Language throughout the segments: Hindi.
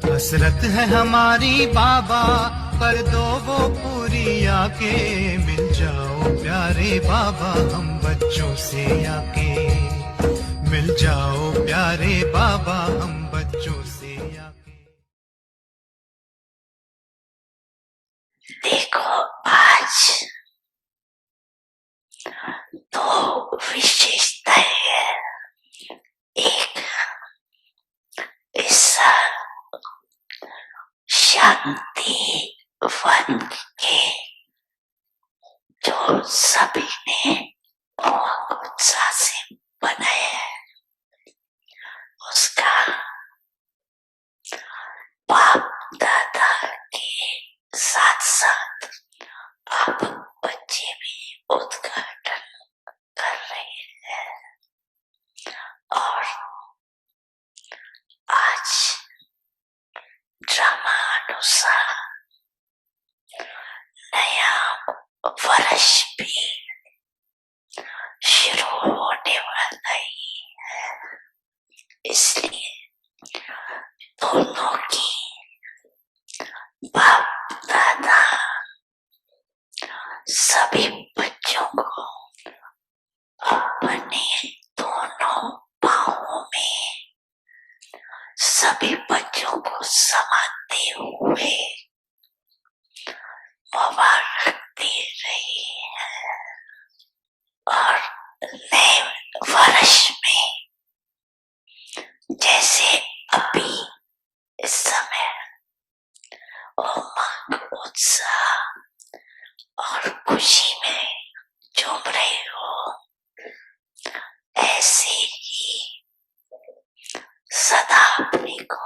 हसरत है हमारी बाबा, कर दो वो पूरी आके। मिल जाओ प्यारे बाबा हम बच्चों से आके। मिल जाओ प्यारे बाबा हम बच्चों से आके। देखो आज दो विशेषताएं हैं। एक इस शांति वन के जो सभी ने बहुत उत्साह से बनाया है, उसका बाप दादा के साथ साथ अब बच्चे भी उद्घाटन कर रहे हैं। और आज ड्रामा अनुसार नया वर्ष भी शुरू होने वाला ही है, इसलिए दोनों की बाप दादा सभी बच्चों को अपने दोनों पाँवों में सभी बच्चों को समाते हुए मुबारक दे रही है। और नए वर्ष में जैसे अभी इस समय उमंग, उत्साह और खुशी में झूम रहे हो, ऐसे ही सदा अपने को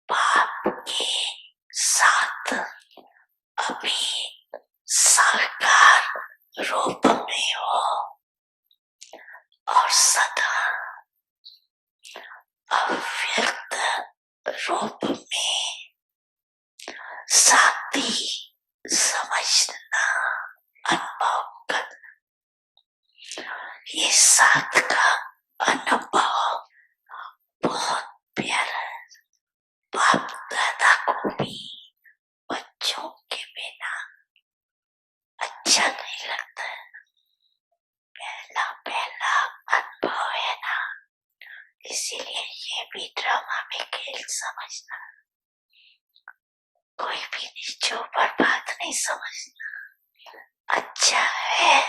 बाप के साथ अभी साकार रूप में हो और सदा अव्यक्त रूप में साथी समझना, अनुभव करना। ये साथ का अनुभव बहुत प्यारा है। बाप दादा को भी बच्चों के बिना अच्छा नहीं लगता है। पहला पहला अनुभव है ना, इसीलिए ये भी ड्रामा में खेल समझना। कोई भी नीचों पर बात नहीं समझना। अच्छा है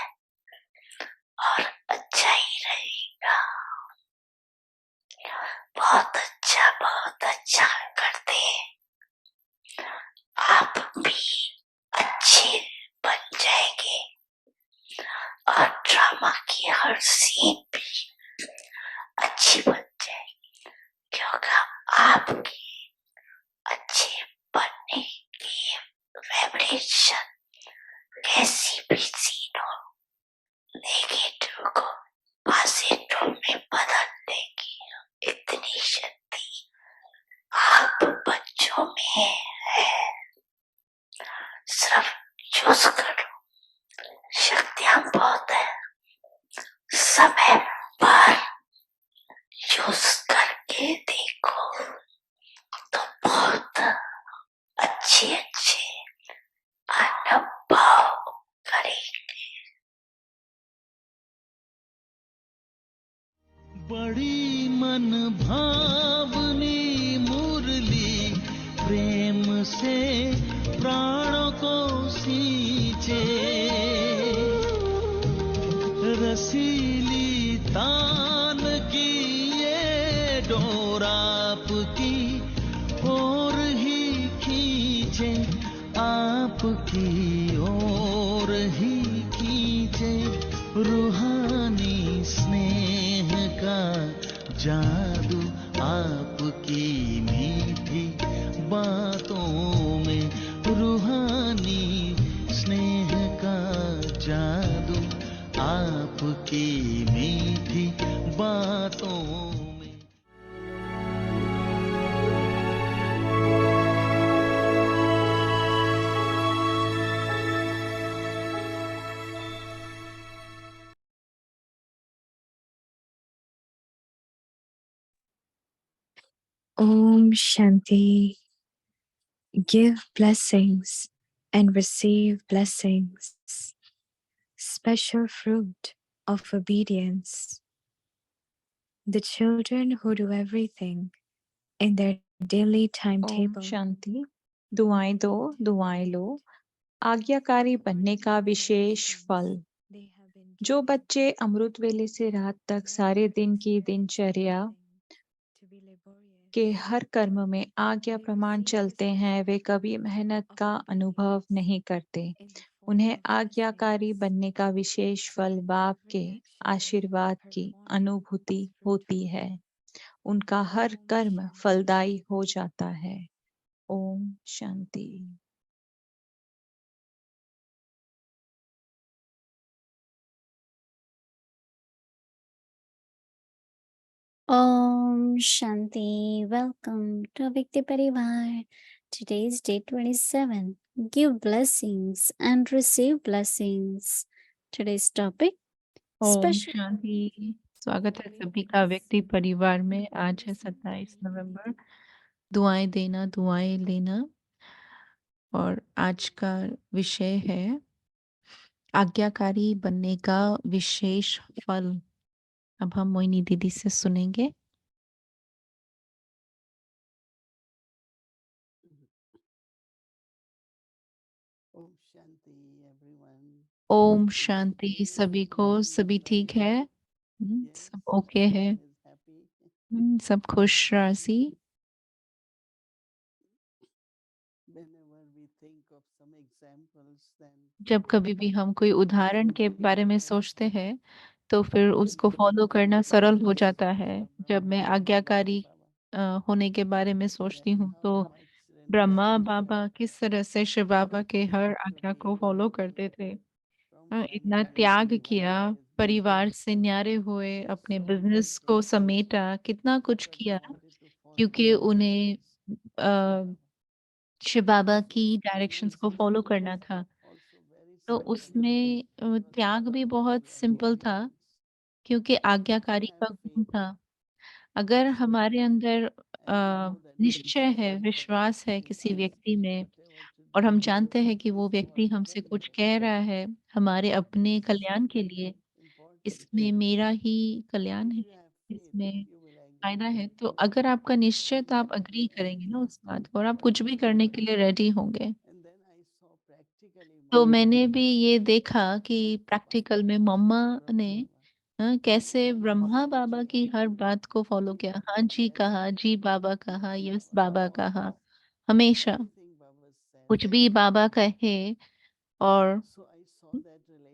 और अच्छा ही रहेगा। बहुत अच्छा करते आप भी अच्छे बन जाएंगे और ड्रामा की हर सीन भी अच्छी बन जाएगी, क्योंकि आपके अच्छे बनने की वाइब्रेशन कैसी भी सीन हो, नेगेटिव को पॉजिटिव में बदल देगी। इतनी शक्ति आप बच्चों में है। सिर्फ चूज करो, शक्तियां बहुत है। समय पर यूज करके देखो तो बहुत अच्छे अनुभव करेंगे। बड़ी मन भावनी मुरली प्रेम से प्राणों को सींचे। रसीली तान की ये डोर आपकी ओर ही खींचे, आपकी ओर ही खींचे। रूहानी स्नेह का जादू आपकी मीठी बातों में। रूहानी स्नेह का जादू आपकी मीठी बातों में। Om Shanti. Give blessings and receive blessings. Special fruit of obedience. The children who do everything in their daily Om timetable. शांति। दुआएं दो, दुआएं लो। आज्ञाकारी बनने का विशेष फल। They have been जो given बच्चे अमृत वेले से रात तक सारे दिन की दिनचर्या to be laborious. के हर कर्म में आज्ञा प्रमाण चलते हैं, वे कभी मेहनत का अनुभव नहीं करते। in the form उन्हें of आज्ञाकारी blessings. बनने का विशेष फल बाप के Every action आशीर्वाद की performed अनुभूति is होती fruitful. है। उनका हर Om कर्म Shanti. फलदायी हो जाता है। Om Shanti. Om Shanti. Welcome to Vikti Parivar. Today is day 27. Give blessings and receive blessings. Today's topic Om special. शांति। स्वागत है सभी का व्यक्ति परिवार में। आज है 27 नवंबर। दुआएं देना, दुआएं लेना। और आज का विषय है आज्ञाकारी बनने का विशेष फल। अब हम मोहिनी दीदी से सुनेंगे। ओम शांति एवरीवन। ओम शांति सभी को। सभी ठीक है? सब ओके है? सब खुश राशि। जब कभी भी हम कोई उदाहरण के बारे में सोचते हैं तो फिर उसको फॉलो करना सरल हो जाता है। जब मैं आज्ञाकारी होने के बारे में सोचती हूँ तो ब्रह्मा बाबा किस तरह से शिव बाबा के हर आज्ञा को फॉलो करते थे। इतना त्याग किया, परिवार से न्यारे हुए, अपने बिजनेस को समेटा, कितना कुछ किया क्योंकि उन्हें शिव बाबा की डायरेक्शंस को फॉलो करना था। तो उसमें त्याग भी बहुत सिंपल था क्योंकि आज्ञाकारी का गुण था। अगर हमारे अंदर निश्चय है, विश्वास है किसी व्यक्ति में और हम जानते हैं कि वो व्यक्ति हमसे कुछ कह रहा है हमारे अपने कल्याण के लिए, इसमें मेरा ही कल्याण है, इसमें फायदा है, तो अगर आपका निश्चय तो आप अग्री करेंगे ना उस बात को और आप कुछ भी करने के लिए रेडी होंगे। तो मैंने भी ये देखा कि प्रैक्टिकल में मम्मा ने कैसे ब्रह्मा बाबा की हर बात को फॉलो किया। हाँ जी कहा, जी बाबा कहा, यस बाबा कहा, हमेशा कुछ भी बाबा कहे। और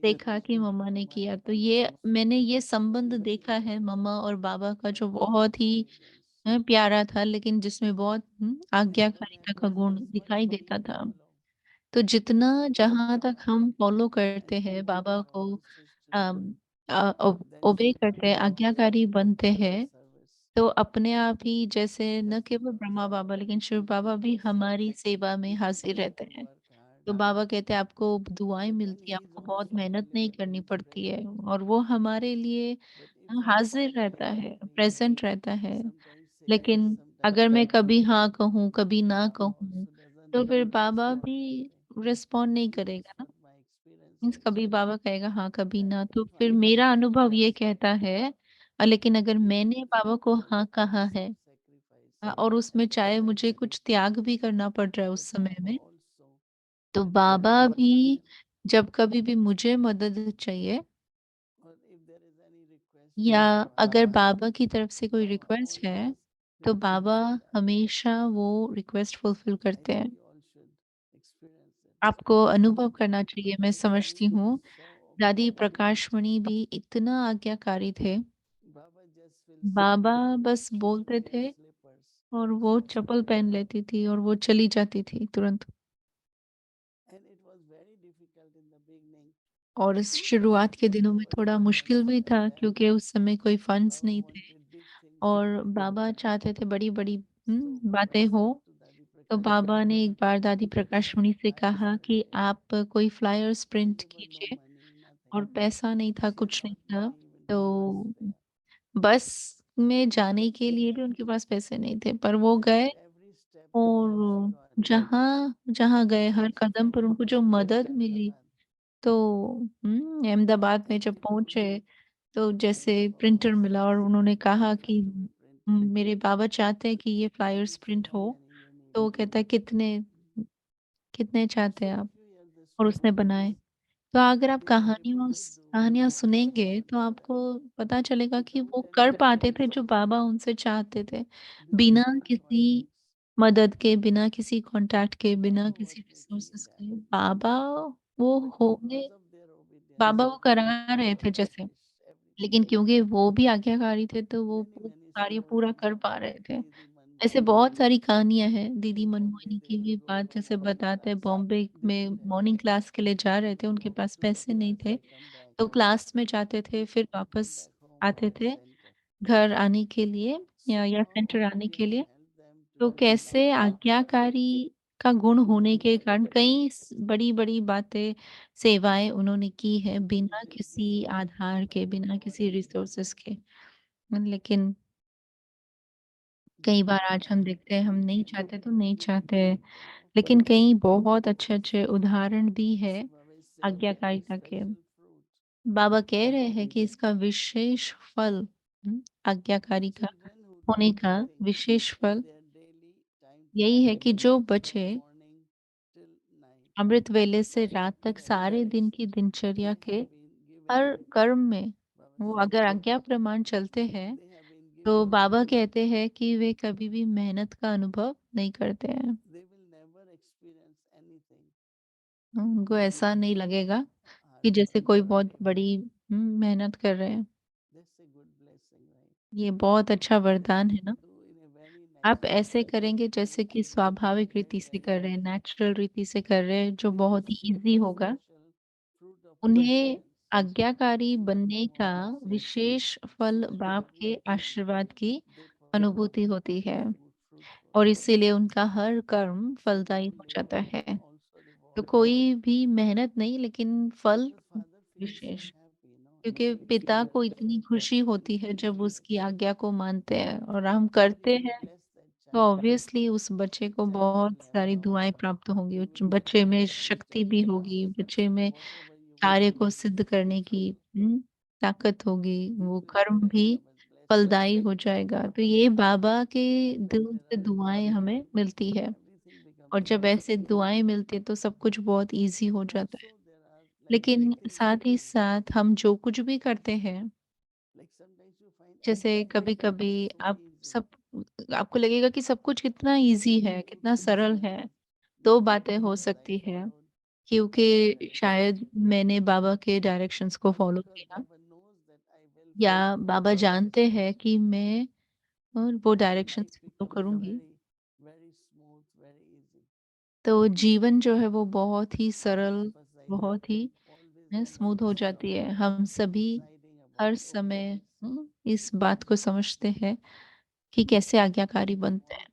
देखा कि मम्मा ने किया, तो ये मैंने ये संबंध देखा है मम्मा और बाबा का जो बहुत ही प्यारा था, लेकिन जिसमें बहुत आज्ञाकारिता का गुण दिखाई देता था। तो जितना जहाँ तक हम फॉलो करते हैं बाबा को, ओबे करते हैं, आज्ञाकारी बनते हैं, तो अपने आप ही जैसे न केवल ब्रह्मा बाबा लेकिन शिव बाबा भी हमारी सेवा में हाजिर रहते हैं। तो बाबा कहते हैं आपको दुआएं मिलती है, आपको बहुत मेहनत नहीं करनी पड़ती है और वो हमारे लिए हाजिर रहता है, प्रेजेंट रहता है। लेकिन अगर मैं कभी हाँ कहूँ, कभी ना कहूँ, तो फिर बाबा भी रिस्पॉन्ड नहीं करेगा ना। मीन्स कभी बाबा कहेगा हाँ, कभी ना, तो फिर मेरा अनुभव ये कहता है। लेकिन अगर मैंने बाबा को हाँ कहा है और उसमें चाहे मुझे कुछ त्याग भी करना पड़ रहा है उस समय में, तो बाबा भी जब कभी भी मुझे मदद चाहिए या अगर बाबा की तरफ से कोई रिक्वेस्ट है, तो बाबा हमेशा वो रिक्वेस्ट फुलफिल करते हैं। आपको अनुभव करना चाहिए, मैं समझती हूँ। दादी प्रकाशमणि भी इतना आज्ञाकारी थे। बाबा बस बोलते थे और वो चप्पल पहन लेती थी और वो चली जाती थी तुरंत। और इस शुरुआत के दिनों में थोड़ा मुश्किल भी था क्योंकि उस समय कोई फंड्स नहीं थे और बाबा चाहते थे बड़ी-बड़ी बातें हो। तो बाबा ने एक बार दादी प्रकाशमणि से कहा कि आप कोई फ्लायर्स प्रिंट कीजिए और पैसा नहीं था, कुछ नहीं था। तो बस में जाने के लिए भी उनके पास पैसे नहीं थे, पर वो गए और जहाँ जहाँ गए हर कदम पर उनको जो मदद मिली, तो अहमदाबाद में जब पहुँचे, तो जैसे प्रिंटर मिला और उन्होंने कहा कि मेरे बाबा चाहते हैं कि ये फ्लायर्स प्रिंट हो। तो वो कहता है कितने कितने चाहते हैं आप? और उसने बनाए। तो अगर आप कहानियाँ सुनेंगे तो आपको पता चलेगा कि वो कर पाते थे जो बाबा उनसे चाहते थे। बिना किसी मदद के, बिना किसी कॉन्टैक्ट के, बिना किसी रिसोर्सेज़ के वो होंगे बाबा वो करा रहे थे जैसे। लेकिन क्योंकि वो भी आज्ञाकारी थे तो वो कार्य पूरा कर पा रहे थे। ऐसे बहुत सारी कहानियाँ हैं। दीदी मनमोहिनी की भी बात जैसे बताते हैं बॉम्बे में मॉर्निंग क्लास के लिए जा रहे थे, उनके पास पैसे नहीं थे, तो क्लास में जाते थे फिर वापस आते थे घर आने के लिए या सेंटर आने के लिए। तो कैसे आज्ञाकारी का गुण होने के कारण कई बड़ी-बड़ी बातें, सेवाएँ उन्होंने की है बिना किसी आधार के, बिना किसी रिसोर्सेज़ के। लेकिन कई बार आज हम देखते हैं हम नहीं चाहते तो नहीं चाहते, लेकिन कई बहुत अच्छे-अच्छे उदाहरण भी है आज्ञाकारिता के। बाबा कह रहे हैं कि इसका विशेष फल आज्ञाकारी का होने का विशेष फल यही है कि जो बच्चे अमृत वेले से रात तक सारे दिन की दिनचर्या के हर कर्म में वो अगर आज्ञा प्रमाण चलते हैं, तो बाबा कहते हैं कि वे कभी भी मेहनत का अनुभव नहीं करते हैं। उनको ऐसा नहीं लगेगा कि जैसे कोई बहुत बड़ी मेहनत कर रहे हैं। ये बहुत अच्छा वरदान है ना? आप ऐसे करेंगे जैसे कि स्वाभाविक रीति से कर रहे हैं, नेचुरल रीति से कर रहे हैं, जो बहुत ही ईज़ी होगा। उन्हें आज्ञाकारी बनने का विशेष फल बाप के आशीर्वाद की अनुभूति होती है और इसीलिए उनका हर कर्म फलदायी हो जाता है। तो कोई भी मेहनत नहीं लेकिन फल विशेष, क्योंकि पिता को इतनी खुशी होती है जब उसकी आज्ञा को मानते हैं और हम करते हैं, तो ऑब्वियसली उस बच्चे को बहुत सारी दुआएँ प्राप्त होंगी। उच बच्चे में शक्ति भी होगी, बच्चे में कार्य को सिद्ध करने की ताकत होगी, वो कर्म भी फलदायी हो जाएगा। तो ये बाबा के दिल से दुआएँ हमें मिलती है और जब ऐसे दुआएँ मिलती है तो सब कुछ बहुत ईज़ी हो जाता है। लेकिन साथ ही साथ हम जो कुछ भी करते हैं, जैसे कभी-कभी आपको लगेगा कि सब कुछ कितना ईज़ी है, कितना सरल है। 2 बातें हो सकती हैं, क्योंकि शायद मैंने बाबा के डायरेक्शंस को फ़ॉलो किया या बाबा जानते हैं कि मैं वो डायरेक्शंस फ़ॉलो करूँगी, तो जीवन जो है वो बहुत ही सरल, बहुत ही स्मूथ हो जाती है। हम सभी हर समय इस बात को समझते हैं कि कैसे आज्ञाकारी बनते हैं।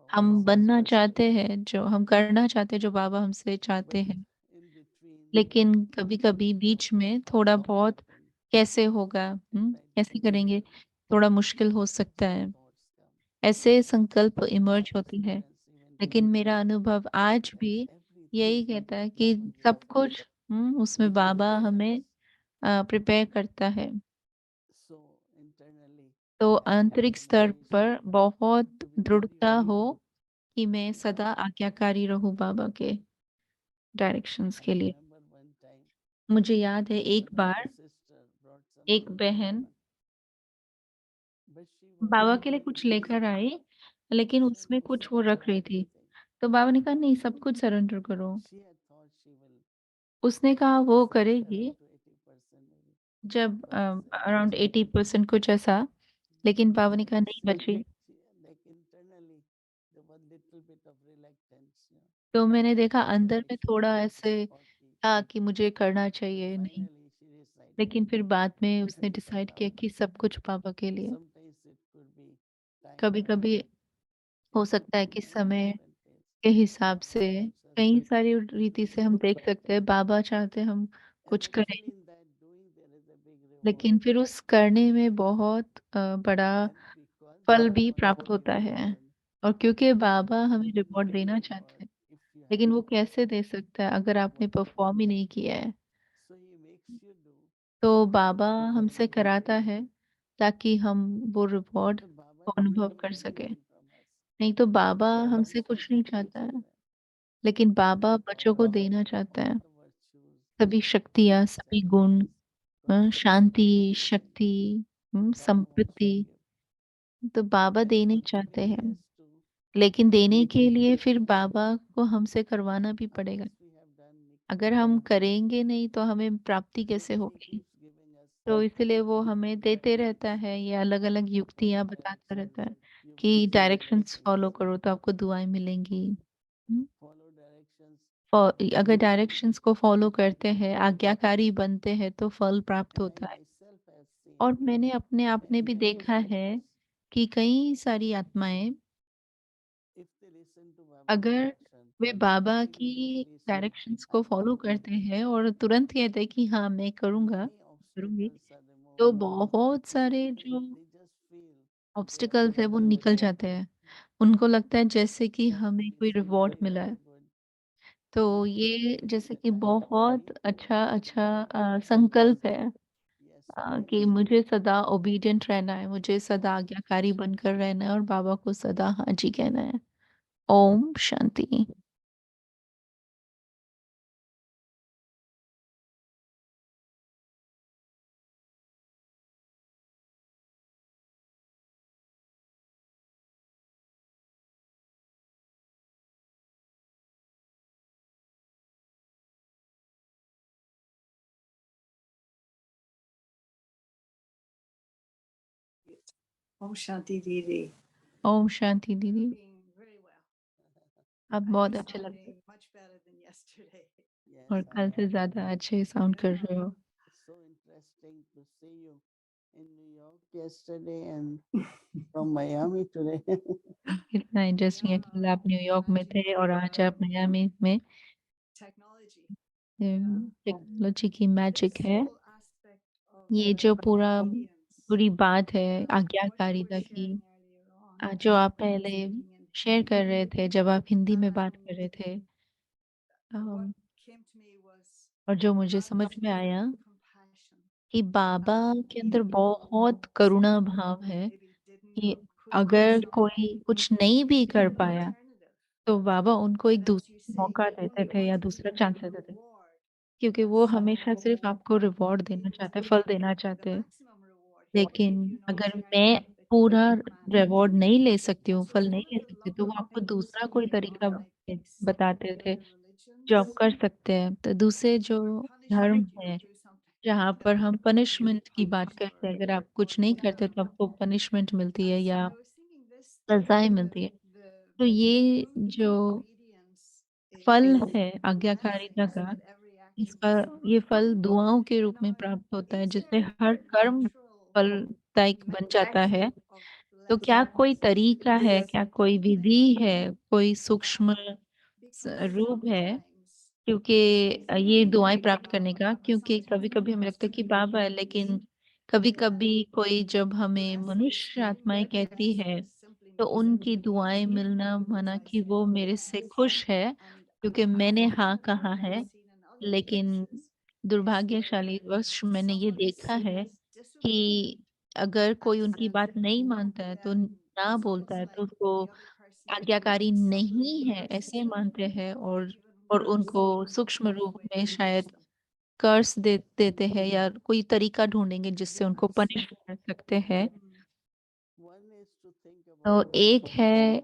हम बनना चाहते हैं, जो हम करना चाहते हैं, जो बाबा हमसे चाहते हैं। लेकिन कभी-कभी बीच में थोड़ा बहुत कैसे होगा, कैसे करेंगे, थोड़ा मुश्किल हो सकता है। ऐसे संकल्प इमर्ज होते हैं, लेकिन मेरा अनुभव आज भी यही कहता है कि सब कुछ उसमें बाबा हमें प्रिपेयर करता है। तो आंतरिक स्तर पर बहुत दृढ़ता हो कि मैं सदा आज्ञाकारी रहूँ बाबा के डायरेक्शंस के लिए। मुझे याद है एक बार एक बहन बाबा के लिए कुछ लेकर आई, लेकिन उसमें कुछ वो रख रही थी। तो बाबा ने कहा नहीं सब कुछ सरेंडर करो। उसने कहा वो करेगी जब अराउंड 80% कुछ ऐसा, लेकिन बाबा ने कहा नहीं बच्ची। तो मैंने देखा अंदर में थोड़ा ऐसे था कि मुझे करना चाहिए, नहीं। Finally, she decided लेकिन फिर बाद में to उसने do for डिसाइड किया Baba. कि सब कुछ पापा के लिए। Sometimes it could be time bound. कभी-कभी It हो could सकता है be कि many समय different ways. के हिसाब God से helps us कई to सारी रीति से हम देख सकते हैं, बाबा चाहते हैं हम and कुछ even करें, in that doing there is a big reward. लेकिन फिर उस करने में बहुत बड़ा And because फल Baba भी wants to प्राप्त होता reward है। then और क्योंकि how बाबा हमें can he रिवॉर्ड give देना reward चाहते हैं, if you have लेकिन वो not कैसे दे सकता है अगर done आपने what you perform he promised? नहीं किया है? So he makes you do तो what बाबा he said हमसे he will कराता do. है ताकि हम वो रिवॉर्ड So Baba को is अनुभव really कर सकें। anything from us. नहीं तो बाबा He हमसे wants us कुछ to नहीं teach चाहता है, children लेकिन बाबा बच्चों को all देना चाहता all है। the virtues, सभी शक्तियाँ, सभी गुण, charities, compassion, शांति, शक्ति, Baba wants to संपत्ति, give. तो बाबा And देने for चाहते giving हैं। has to लेकिन देने make के us लिए do. फिर बाबा को हमसे करवाना भी पड़ेगा। Unless we have done, we अगर can't हम get. करेंगे नहीं तो हमें प्राप्ति So कैसे then he होगी? keeps giving us तो इसलिए वो हमें देते रहता directions, है, ये अलग-अलग युक्तियाँ follow बताता रहता directions, है give कि डायरेक्शंस blessings, फॉलो करो तो आपको दुआएँ मिलेंगी। हुँ? follow directions. अगर डायरेक्शंस को फॉलो करते हैं, आज्ञाकारी बनते हैं तो फल प्राप्त And I होता है। myself have seen और मैंने अपने आप में many भी देखा है atmospheres. कि कई सारी आत्माएँ If they listen to Baba's अगर direction, वे बाबा की immediately something डायरेक्शंस को happens. फॉलो करते हैं और तुरंत कहते हैं कि हाँ, मैं करूँगा, Many करूँगी, obstacles are तो removed. बहुत सारे जो They just feel they are obstacles हैं doing वो good. निकल जाते हैं। उनको लगता है जैसे कि That हमें feels कोई रिवॉर्ड really, मिला है। really good. तो And ये जैसे कि I बहुत believe अच्छा संकल्प है yes, कि मुझे सदा ओबीडिएंट रहना है, मुझे सदा आज्ञाकारी बनकर रहना है और बाबा को सदा हाँ जी कहना है। Om Shanti. Om Shanti Didi. Om Shanti दीदी, Being very well. आप And बहुत you're अच्छे लगते sounding हैं much better than yesterday. yes, और I कल से am. ज़्यादा अच्छे साउंड कर Yeah. रहे हो। It's so interesting to see you in New York yesterday and from Miami today. इतना इंटरेस्टिंग है, Yeah. कल आप न्यूयॉर्क में थे Magic और of आज आप मियामी में। technology. Yeah. टेक्नोलॉजी की मैजिक This है। whole aspect of ये जो obedience पूरी बात है and what you were आज्ञाकारिता की, sharing earlier on, जो आप when पहले speaking in शेयर कर Hindi. रहे थे जब आप हिंदी में बात Um, कर रहे थे, what um, came to me was और जो मुझे Baba's समझ में आया compassion. कि बाबा के अंदर Even बहुत some करुणा people भाव who है maybe didn't कि or couldn't do अगर something, कोई कुछ नहीं भी he कर gave an पाया alternative. तो बाबा उनको एक And as you दूसरा say, मौका he देते only थे या wants to दूसरा give you चांस a देते थे, reward क्योंकि वो that's हमेशा सिर्फ आपको रिवॉर्ड he देना was चाहते, giving फल you देना the चाहते। maximum reward. He could लेकिन give you no अगर मैं charity, but he पूरा could grant it. रिवॉर्ड नहीं ले सकती हूँ, So फल in नहीं one ले of the सकती, तो वो lower आपको rooms दूसरा कोई here तरीका on, I think, some of the बताते थे other जो religions, आप कर सकते हैं। तो दूसरे they जो would punish धर्म you हैं to do something. जहाँ पर हम Either you पनिशमेंट की बात punish करते हैं, अगर आप or कुछ नहीं करते whatever. तो आपको पनिशमेंट मिलती है And so या I was thinking this सजाएँ मिलती है। the तो ये fruit जो of obedience फल is है आज्ञाकारिता blessings, का, that every action इसका is ये फल दुआओं के रूप में not, प्राप्त होता है, is जिससे there हर a कर्म natural फलदायक बन जाता है। mechanism of तो क्या कोई blessings तरीका है, क्या कोई विधि है, कोई सूक्ष्म because रूप है sometimes क्योंकि ये thinking दुआएँ प्राप्त करने का, Baba, क्योंकि sometimes कभी-कभी Baba हमें has लगता है to कि give बाबा है, you लेकिन that कभी-कभी कोई जब हमें blessings मनुष्य to आत्माएँ कहती है, blessings simply तो means that उनकी दुआएँ he मिलना because माना I कि said वो मेरे से yes. खुश है, And क्योंकि I मैंने हाँ कहा unfortunately have है। seen in other लेकिन places दुर्भाग्यशालीवश where मैंने ये someone is देखा है disobedient कि अगर कोई and उनकी बात नहीं मानता है, तो then ना it's बोलता almost है, तो like उसको the other person आज्ञाकारी is नहीं suffering है, ऐसे mercy मानते हैं or और even उनको worse, सूक्ष्म the रूप way में to punish शायद them. कर्स देते हैं या कोई तरीका ढूँढेंगे जिससे Yeah, उनको so पनिश कर सकते हैं। One is to think तो about एक है,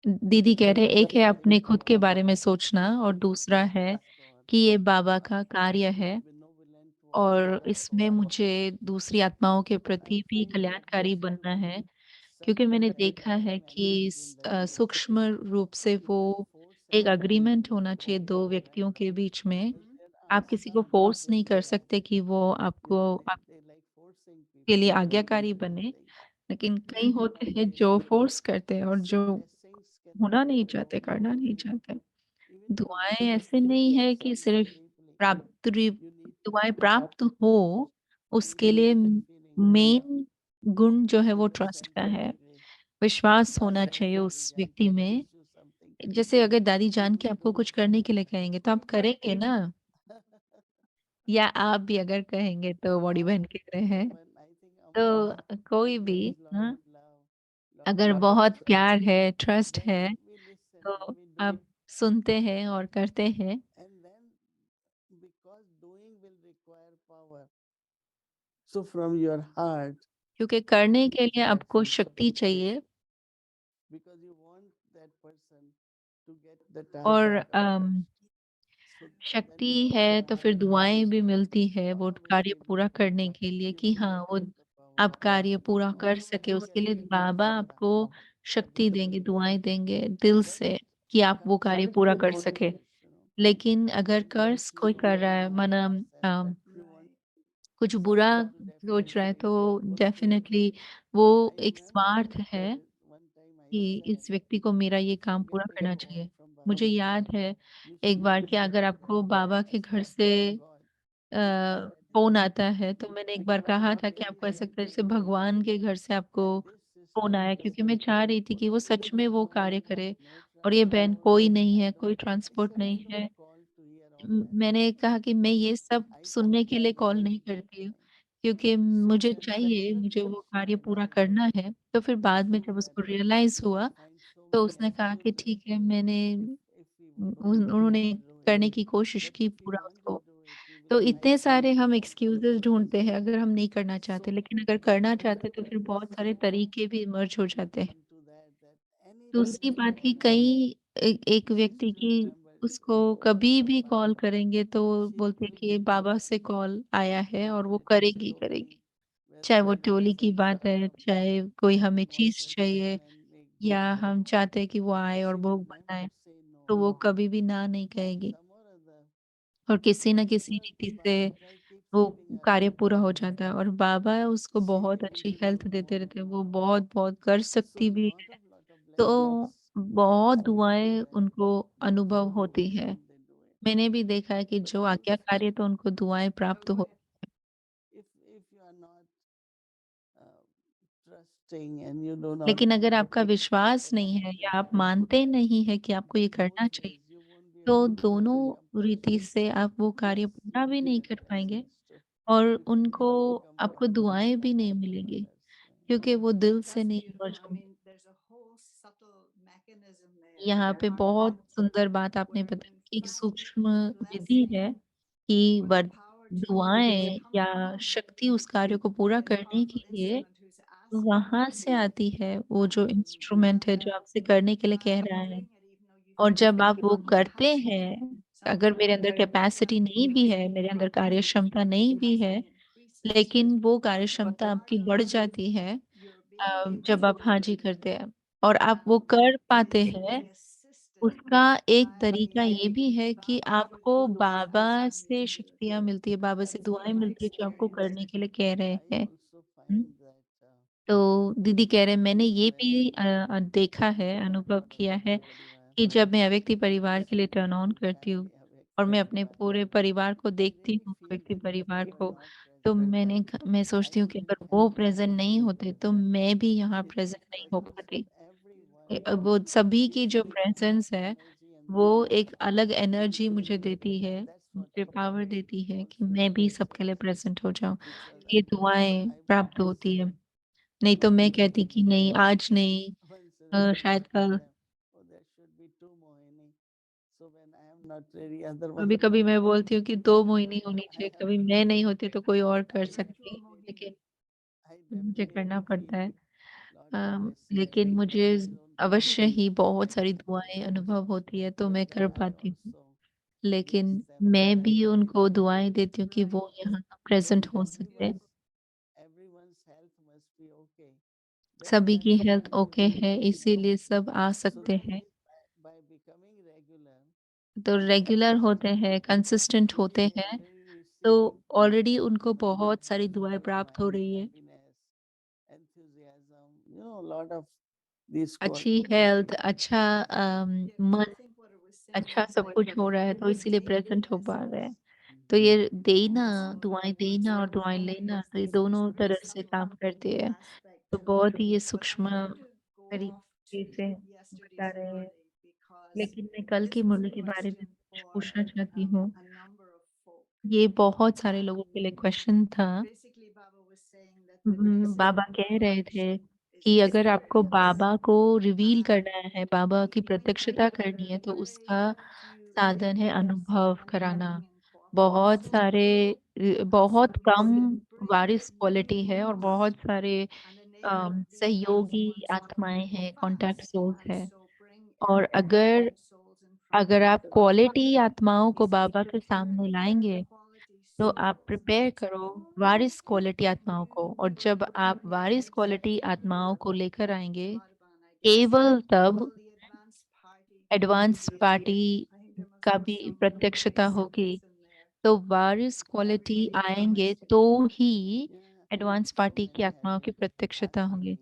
दीदी कह रहे हैं, एक है अपने खुद के बारे में सोचना और दूसरा है God कि ये बाबा का कार्य है benevolent towards और others. इसमें मुझे दूसरी आत्माओं के I प्रति भी find that कल्याणकारी there's बनना है, such क्योंकि a मैंने tight देखा है कि agreement between the two. सूक्ष्म रूप से If वो I force एक anything, एग्रीमेंट होना चाहिए 2 व्यक्तियों के बीच में then आप किसी को फोर्स नहीं कर सकते कि वो आपको आपके लिए आज्ञाकारी बने, लेकिन कई होते हैं जो फोर्स करते हैं और जो होना नहीं चाहते, करना नहीं चाहते। दुआएँ ऐसे नहीं है कि सिर्फ़ प्राप्ति दुआएँ प्राप्त हो, उसके लिए मेन गुण जो है वो ट्रस्ट का है। विश्वास होना चाहिए उस व्यक्ति में। जैसे अगर दादी जान के आपको कुछ करने के लिए कहेंगे तो आप करेंगे ना? या आप भी अगर कहेंगे तो बड़ी बहन कह रहे हैं, तो कोई भी हाँ, अगर बहुत प्यार है, ट्रस्ट है, तो आप सुनते हैं और करते हैं। So from your heart, क्योंकि करने के लिए आपको शक्ति चाहिए because you want that person to get the task और accomplished. So then शक्ति your है तो फिर heart दुआएँ भी will मिलती have the है वो power कार्य to पूरा करने के लिए कि give हाँ, that वो the power. आप कार्य पूरा So कर Baba सके won't उसके लिए get बाबा the आपको शक्ति देंगे, दुआएँ देंगे दिल से कि आप वो कार्य पूरा कर सकें। लेकिन अगर कर्ज़ कोई कर रहा है माना कुछ बुरा सोच रहा है तो डेफ़िनेटली वो एक स्वार्थ है कि इस व्यक्ति को मेरा ये काम पूरा करना चाहिए। मुझे याद है एक बार कि अगर आपको बाबा के घर से फ़ोन आता है तो मैंने एक बार कहा था कि आपको ऐसा लगता है जैसे भगवान के घर से आपको फ़ोन आया क्योंकि मैं चाह रही थी कि वो सच में वो कार्य करे और ये बहन कोई नहीं है, कोई ट्रांसपोर्ट नहीं है। मैंने कहा कि मैं ये सब सुनने के लिए कॉल नहीं करती हूँ, क्योंकि मुझे चाहिए, मुझे वो कार्य पूरा करना है। तो फिर बाद में जब उसको रियलाइज़ हुआ, तो उसने कहा कि ठीक है मैंने उन्होंने करने की कोशिश की पूरा उसको। तो इतने सारे हम एक्सक्यूज़ेज़ ढूँढते हैं अगर हम नहीं करना चाहते, लेकिन अगर करना चाहते हैं तो फिर बहुत सारे तरीके भी इमर्ज हो जाते हैं। दूसरी बात कि कई एक व्यक्ति की उसको कभी भी कॉल करेंगे तो बोलते हैं कि बाबा से कॉल आया है और वो करेगी ही करेगी। चाहे वो टोली की बात है, चाहे कोई हमें चीज़ चाहिए या हम चाहते हैं कि वो आए और भोग बनाए, तो वो कभी भी ना नहीं कहेगी और किसी न किसी रीति से वो कार्य पूरा हो जाता है और बाबा उसको बहुत अच्छी हेल्थ देते रहते हैं, वो बहुत-बहुत कर सकती भी है। तो बहुत दुआएँ उनको अनुभव होती है। मैंने भी देखा है कि जो आज्ञाकारी है तो उनको दुआएँ प्राप्त हो If you are not uh, trusting and you do not लेकिन अगर आपका put विश्वास नहीं है या आप मानते नहीं हैं कि आपको ये in करना both चाहिए, ways, you won't be तो able to दोनों accomplish रीति से आप वो कार्य yes, पूरा भी नहीं कर पाएँगे blessings too. और It उनको will become आपको दुआएँ भी नहीं मिलेंगी, क्योंकि वो दिल से नहीं इमर्ज होंगी। यहाँ पे बहुत सुंदर बात आपने बताई कि एक सूक्ष्म विधि है कि वर दुआएँ या शक्ति उस कार्य को पूरा करने के लिए वहाँ से आती है, वो जो इंस्ट्रूमेंट है जो आपसे करने के लिए कह रहा है। और जब आप वो करते हैं, अगर मेरे अंदर कैपेसिटी नहीं भी है, मेरे अंदर कार्य क्षमता नहीं भी है, लेकिन वो कार्य क्षमता आपकी बढ़ जाती है जब आप हाँ जी करते हैं और आप वो कर पाते हैं, उसका एक तरीका ये भी है कि आपको बाबा से शक्तियाँ मिलती है, बाबा से दुआएँ मिलती है जो आपको करने के लिए कह रहे हैं। हुँ? तो दीदी कह रहे हैं मैंने ये भी देखा है, अनुभव किया है कि जब मैं अव्यक्ति परिवार के लिए टर्न ऑन करती हूँ और मैं अपने पूरे परिवार को देखती हूँ, अव्यक्ति परिवार को, तो मैं सोचती हूँ कि अगर वो प्रेज़ेंट नहीं होते तो मैं भी यहाँ प्रेज़ेंट नहीं हो पाती। वो सभी की जो प्रेज़ेंस है, वो एक अलग एनर्जी मुझे देती है, मुझे पावर देती है कि मैं भी सबके लिए प्रेज़ेंट हो जाऊँ। ये दुआएँ प्राप्त होती है। नहीं तो मैं कहती कि नहीं आज नहीं शायद कल। कभी-कभी मैं बोलती हूँ कि 2 मोहिनी होनी चाहिए, कभी मैं नहीं होती तो कोई और कर सकती, लेकिन मुझे करना पड़ता है। लेकिन मुझे अवश्य ही बहुत सारी दुआएँ अनुभव होती है तो मैं कर पाती हूँ। लेकिन मैं भी उनको दुआएँ देती हूँ कि वो यहाँ प्रेज़ेंट हो सकते हैं। सभी की हेल्थ ओके है इसीलिए सब आ सकते हैं। तो रेगुलर होते हैं, कंसिस्टेंट होते हैं, तो ऑलरेडी उनको बहुत सारी दुआएँ प्राप्त हो रही है। अच्छी हेल्थ, अच्छा मन, अच्छा सब कुछ हो रहा है, तो इसीलिए प्रेज़ेंट हो पा रहे हैं। तो ये देना और दुआएँ लेना, तो ये दोनों तरह से काम करती है। तो बहुत ही ये सूक्ष्म तरीके से बता रहे हैं। लेकिन मैं कल की मुरली के बारे में कुछ पूछना चाहती हूँ। ये बहुत सारे लोगों के लिए क्वेश्चन था। बाबा कह रहे थे कि अगर आपको बाबा को रिवील करना है, बाबा की प्रत्यक्षता करनी है, तो उसका साधन है अनुभव कराना। बहुत सारे बहुत कम वारिस क्वालिटी है और बहुत सारे सहयोगी आत्माएँ हैं, कॉन्टैक्ट सोल्स हैं। और अगर अगर आप क्वालिटी आत्माओं को बाबा के सामने लाएँगे, तो आप प्रिपेयर करो वारिस क्वालिटी आत्माओं को, और जब आप वारिस क्वालिटी आत्माओं को लेकर आएँगे, केवल तब एडवांस पार्टी का भी प्रत्यक्षता होगी। तो वारिस क्वालिटी आएँगे तो ही एडवांस पार्टी की आत्माओं की प्रत्यक्षता होंगी।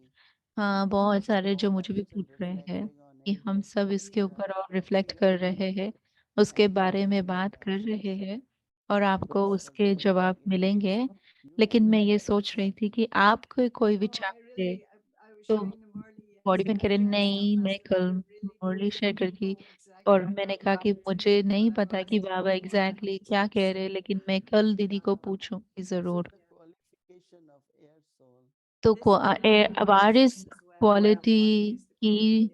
हाँ, बहुत सारे जो मुझे भी पूछ रहे हैं कि हम सब इसके ऊपर और रिफ्लेक्ट कर रहे हैं, उसके बारे में बात कर रहे हैं और आपको उसके जवाब मिलेंगे। लेकिन मैं ये सोच रही थी कि आपको कोई विचार थे, तो बॉडी पेन कह रहे नहीं, मैं कल मुरली शेयर करती, और मैंने कहा कि मुझे नहीं पता कि बाबा एग्ज़ैक्टली क्या कह रहे हैं, लेकिन मैं कल दीदी को पूछूँगी ज़रूर। तो वारिस क्वालिटी की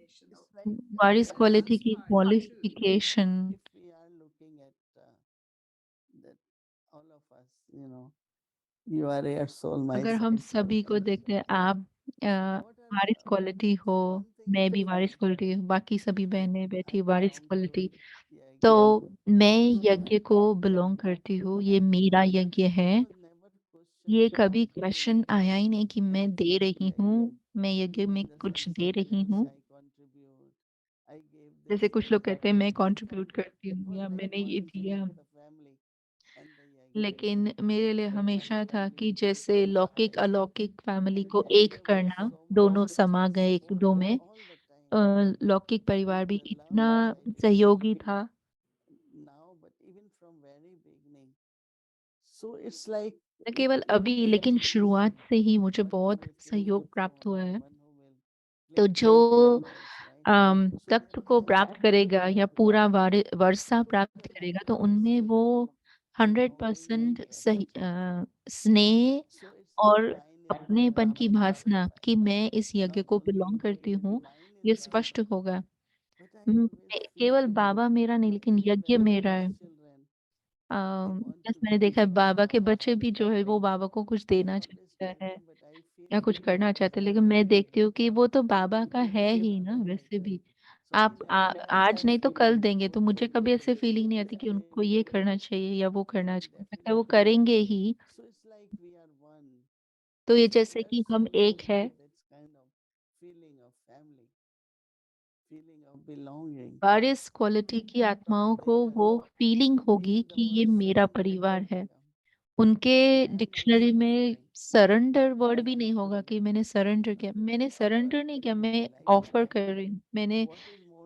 वारिस क्वालिटी की क्वालिफिकेशन, अगर हम सभी को देखते हैं, आप वारिस क्वालिटी हो, मैं भी वारिस क्वालिटी हूँ, बाकी सभी बहनें बैठी वारिस क्वालिटी। तो मैं यज्ञ को बिलॉन्ग करती हूँ, ये मेरा यज्ञ है। ये कभी क्वेश्चन आया ही नहीं कि मैं दे रही हूँ, मैं यज्ञ में कुछ दे रही हूँ। जैसे कुछ लोग कहते हैं मैं कंट्रीब्यूट करती हूँ या मैंने ये दिया, लेकिन मेरे लिए हमेशा था कि जैसे लौकिक अलौकिक फैमिली को एक करना, दोनों समा गए एक दो में। लौकिक परिवार भी इतना सहयोगी था। न केवल अभी, लेकिन शुरुआत से ही मुझे बहुत सहयोग प्राप्त हुआ है। तो जो तख्त को प्राप्त करेगा या पूरा वर्षा प्राप्त करेगा, तो उनमें वो 100% सही स्नेह और अपनेपन की भावना कि मैं इस यज्ञ को बिलॉन्ग करती हूँ, ये स्पष्ट होगा। केवल बाबा मेरा नहीं, लेकिन यज्ञ मेरा है। बस मैंने देखा है बाबा के बच्चे भी जो है वो बाबा को कुछ देना चाहता है या कुछ करना चाहते हैं, लेकिन मैं देखती हूँ कि वो तो बाबा का है ही ना वैसे भी। आप आज नहीं तो कल देंगे, तो मुझे कभी ऐसे फीलिंग नहीं आती कि उनको ये करना चाहिए या वो करना चाहिए, लगता है वो करेंगे ही। तो ये जैसे कि हम एक है, वारिस क्वालिटी की आत्माओं को वो फीलिंग होगी कि ये मेरा परिवार है। उनके डिक्शनरी में सरेंडर वर्ड भी नहीं होगा कि मैंने सरेंडर किया। मैंने सरेंडर नहीं किया, मैं ऑफर कर रही हूँ। मैंने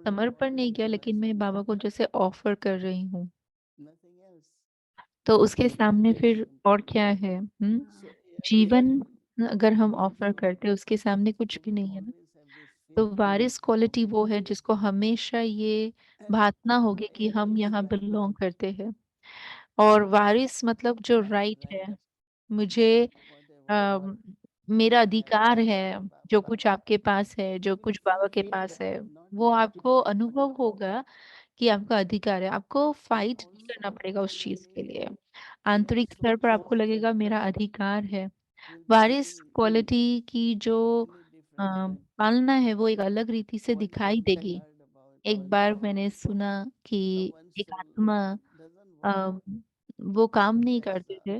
समर्पण नहीं किया, लेकिन मैं बाबा को जैसे ऑफर कर रही हूँ। तो उसके सामने फिर और क्या है? जीवन अगर हम ऑफर करते हैं, उसके सामने कुछ भी नहीं है ना। तो वारिस क्वालिटी वो है जिसको हमेशा ये भातना होगी कि हम यहाँ बिलोंग करते हैं। और वारिस मतलब जो राइट है, मुझे अम, मेरा अधिकार है, जो कुछ आपके पास है, जो कुछ बाबा के पास है, वो आपको अनुभव होगा कि आपका अधिकार है। आपको फाइट नहीं करना पड़ेगा उस चीज़ के लिए। आंतरिक स्तर पर आपको लगेगा मेरा अधिकार है। वारिस क्वालिटी की जो पालना है वो एक अलग रीति से दिखाई देगी। एक बार मैंने सुना कि एक आत्मा अ, वो काम नहीं करते थे,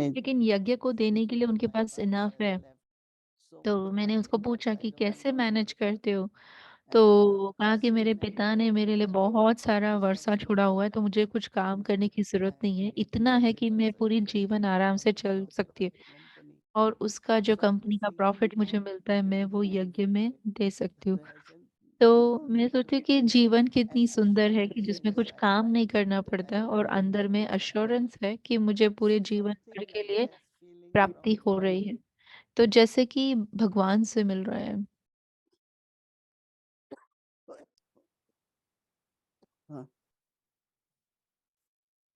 लेकिन यज्ञ को देने के लिए उनके पास इनफ है। तो मैंने उसको पूछा कि कैसे मैनेज करते हो? तो कहा कि मेरे पिता ने मेरे लिए बहुत सारा वर्षा छोड़ा हुआ है, तो मुझे कुछ काम करने की ज़रूरत नहीं है। इतना है कि मैं पूरी जीवन आराम से चल सकती हूँ और उसका जो कंपनी का प्रॉफ़िट मुझे मिलता है, मैं वो यज्ञ में दे सकती हूँ। तो मैं सोचती हूँ कि जीवन कितनी सुंदर है कि जिसमें कुछ काम नहीं करना पड़ता है और अंदर में एश्योरेंस है कि मुझे पूरे जीवन भर के लिए प्राप्ति हो रही है। तो जैसे कि भगवान से मिल रहा है। Huh.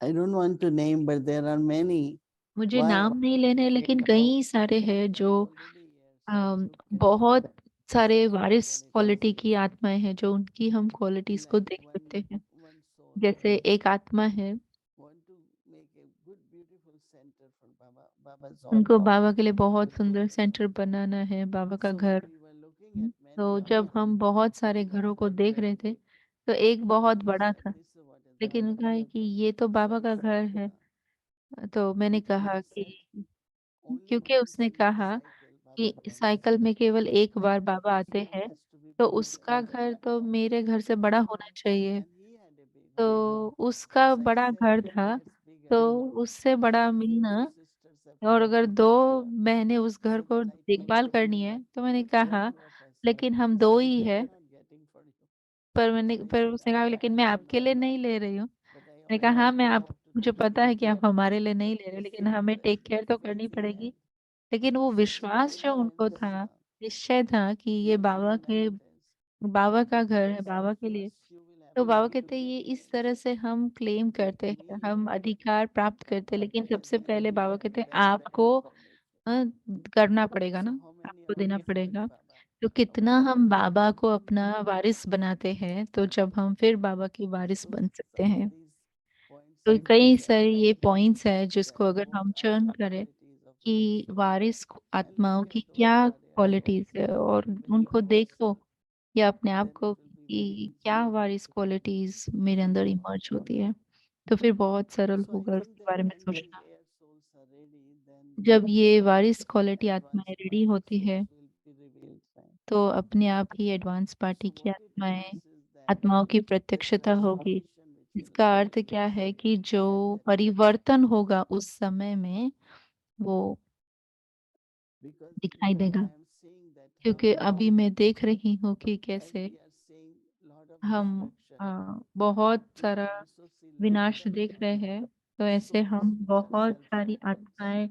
I don't want to name, but there are many. मुझे Why? नाम नहीं लेने हैं, लेकिन कई सारे हैं जो Already अम, बहुत सारे वारिस क्वालिटी की आत्माएँ हैं जो उनकी हम क्वालिटीज़ को देख सकते हैं। one soul जैसे एक आत्मा है, want to make a good, beautiful center for Baba. Baba's उनको altar. बाबा के लिए बहुत सुंदर सेंटर बनाना है, बाबा का So when घर। we were looking at many तो जब houses, हम बहुत सारे घरों को देख रहे थे, तो एक बहुत he बड़ा said, था, "This is what is लेकिन Baba's कहा है कि ये तो बाबा का घर है। तो मैंने because कहा he कि said only क्योंकि once उसने in the कहा cycle Baba कि comes. साइकिल में केवल एक बार So बाबा his आते home हैं, has to be तो big, उसका घर तो मेरे घर से बड़ा होना चाहिए। and he had a big home. तो उसका So I बड़ा said, घर when he था, gets bigger, तो उससे बड़ा few मिलना sisters have और come अगर to 2 visit. बहनें उस घर So को then I told देखभाल him, करनी है, तो मैंने there are कहा, two of us, but लेकिन हम this 2 place he we are हैं। not getting for you. So he पर said, उसने कहा, लेकिन मैं told आपके her, लिए no, नहीं ले रही हूँ। but I मैंने कहा, हाँ, always मैं आप have to मुझे take पता है कि care आप हमारे लिए of नहीं the ले रहे, लेकिन blessings हमें that टेक केयर तो that करनी we पड़ेगी। had. लेकिन वो So she विश्वास जो उनको experienced था, निश्चय था कि ये inheritance. बाबा का घर है, Because बाबा के लिए। first you will have तो to बाबा give कहते हैं ये इस evidence तरह से हम क्लेम करते that हैं, we हम अधिकार प्राप्त करते हैं, लेकिन सबसे पहले बाबा have कहते हैं that आपको information. अ, करना पड़ेगा So ना, how many आपको are देना gift with पड़ेगा। Baba? तो How कितना many हम are बाबा को अपना वारिस बनाते हैं, तो जब हम फिर बाबा के वारिस so बन सकते some of हैं। these points तो are कई very सारे ये important पॉइंट्स हैं that जिसको अगर what हम are चर्न the करें qualities of कि this वारिस and आत्माओं look की at those क्या warrior क्वालिटीज souls है and और contemplate उनको देखो ourselves, या अपने आप then को it will be very कि easy क्या to वारिस क्वालिटीज मेरे अंदर इमर्ज होती है, तो फिर बहुत सरल so I होगा think उसके that बारे में when these सोचना। air souls are ready, then जब ये वारिस the क्वालिटी आत्माएं advanced रेडी party होती है, souls will be revealed. Right? तो अपने आप ही एडवांस पार्टी So की what it आत्माएं means is that आत्माओं की the प्रत्यक्षता होगी। transformation which will इसका take अर्थ क्या है कि जो at that time, परिवर्तन होगा उस समय में वो because दिखाई देगा। I am seeing that how क्योंकि अभी मैं देख रही हूँ कि as कैसे we are seeing lot of हम destruction, बहुत we सारा can also see lot विनाश of देख रहे हैं, तो ऐसे souls हम which are बहुत सारी self-reliant. आत्माएं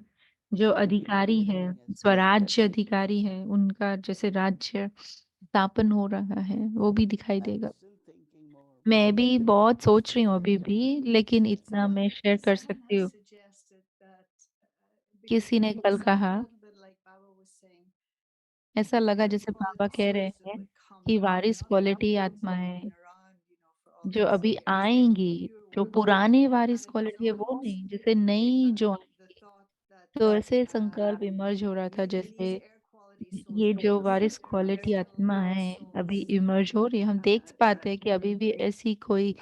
जो अधिकारी हैं, Living as स्वराज्य अधिकारी हैं, उनका जैसे राज्य स्थापन हो रहा है, वो भी दिखाई I am देगा। still thinking more मैं about भी it. बहुत सोच रही हूँ अभी भी, लेकिन इतना मैं शेयर कर Someone सकती has हूँ। suggested that because किसी ने it कल sounded कहा, a little bit like Baba was saying ऐसा the लगा air जैसे बाबा quality कह रहे souls that हैं would come कि in, Waris not quality those that have आत्माएं been around, for all जो these अभी years, but आएंगी, pure जो ones. पुरानी वारिस And there क्वालिटी है वो always नहीं, जैसे been नई जो the आएंगी। thought that तो ऐसे um, संकल्प इमर्ज हो रहा था, जैसे these air quality souls ये that जो would come, Waris they're quality actual आत्मा air है अभी souls. इमर्ज हो रही है, हम देख पाते हैं कि अभी भी ऐसी कोई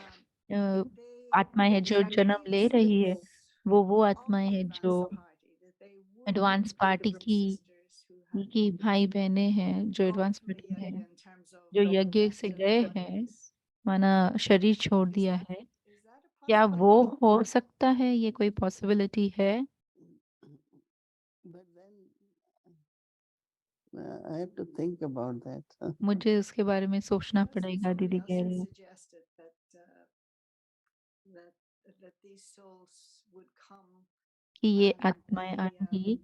अ, आत्माएं है जो It जन्म ले makes रही है। sense वो of आत्माएं the है जो advanced party that they would advance be party brothers and की sisters who had की भाई बहनें हैं, जो gone advance through the party में है, yajna in terms of जो यज्ञ से गए हैं, active. माना शरीर छोड़ Is दिया that है। is that a क्या वो possibility? हो सकता है, ये कोई पॉसिबिलिटी है? But then I have to think about that. मुझे उसके बारे में सोचना Yes, and पड़ेगा, somebody दीदी else कह has रहे हैं। suggested that that these souls would come कि ये and आत्माएं आएंगी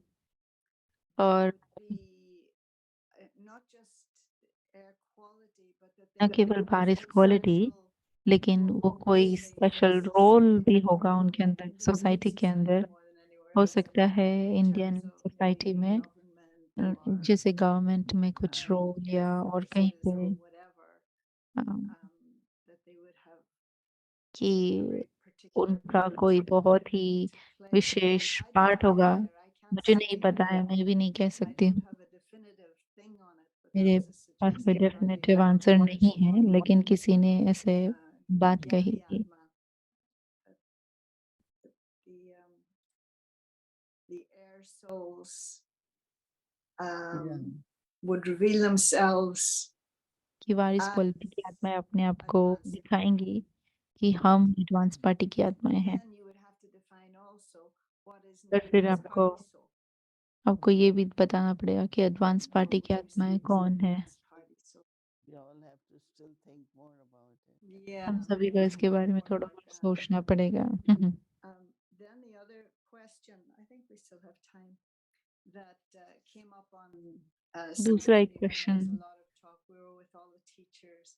और be not just air quality, but that न they would केवल have बारिश some क्वालिटी, special लेकिन वो role कोई to play in special role society, भी maybe होगा more उनके in अंदर, Indian सोसाइटी के society अंदर। more than anywhere हो else, सकता है in Indian terms of society maybe में government or जैसे गवर्नमेंट में कुछ Air रोल या और कहीं forces or पे whatever, a, that they would have कि a very particular उनका part कोई बहुत ही to play. विशेष I don't पार्ट know होगा। either. I can't मुझे नहीं say. पता है, मैं भी नहीं कह I सकती don't हूँ। have a definitive thing on it, but मेरे that's a पास कोई suggestion by डेफिनेटिव आंसर नहीं है, लेकिन किसी ने ऐसे बात कही Gyani थी। Atma, that the the air souls Yeah. would reveal themselves कि वारिस as क्वालिटी की आत्माएँ अपने आप को advanced. दिखाएँगी कि हम एडवांस पार्टी की आत्माएँ हैं। Then you would have to define also what is an पर फिर advanced party soul. आपको ये भी बताना पड़ेगा कि एडवांस And पार्टी who की would you आत्माएँ see as an कौन हैं? advanced party soul? We all have to still think more about it. Yeah, हम सभी को think इसके बारे में more थोड़ा about और that. सोचना पड़ेगा। Then the other question, I think we still have time, that came up on दूसरा एक Saturday when there was question a lot of talk. We were with all the teachers,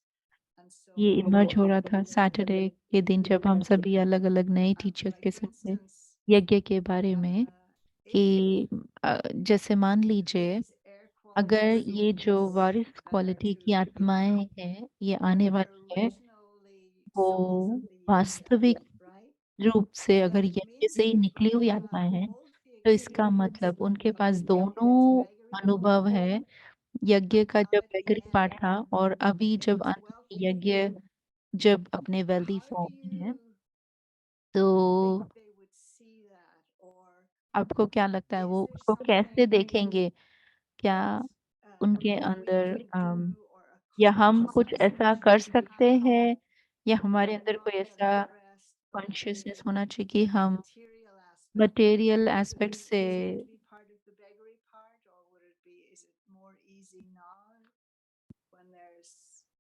and so ये इमर्ज हो रहा था सैटरडे के दिन जब हम सभी अलग-अलग नए टीचर्स like के for साथ थे, instance, यज्ञ के बारे में if कि जैसे मान लीजिए these air अगर quality ये जो souls Waris that are quality to की appear आत्माएँ हैं, ये were आने the वाली है, originally वो souls of the yajna, वास्तविक right? रूप से अगर Then it यज्ञ means से ही that निकली they हुई have आत्माएँ हैं, both the तो इसका experience मतलब उनके of पास the yajna's दोनों vagary अनुभव part है, यज्ञ का and जब now at the वैगरी पाठ end था और अभी in जब its अंत में wealthy यज्ञ form. जब अपने वेल्दी How do फॉर्म में है, you तो think they would see that, or आपको क्या लगता है is वो there उसको कैसे something देखेंगे? क्या that उनके we अंदर could do or या हम accomplish कुछ as a ऐसा कर सकते mankind हैं या that हमारे would अंदर not कोई get ऐसा impressed कॉन्शियसनेस by होना चाहिए कि the हम material aspect? मटेरियल एस्पेक्ट से Is it to be part of the vagary part, or would it be, is it more easy now when there's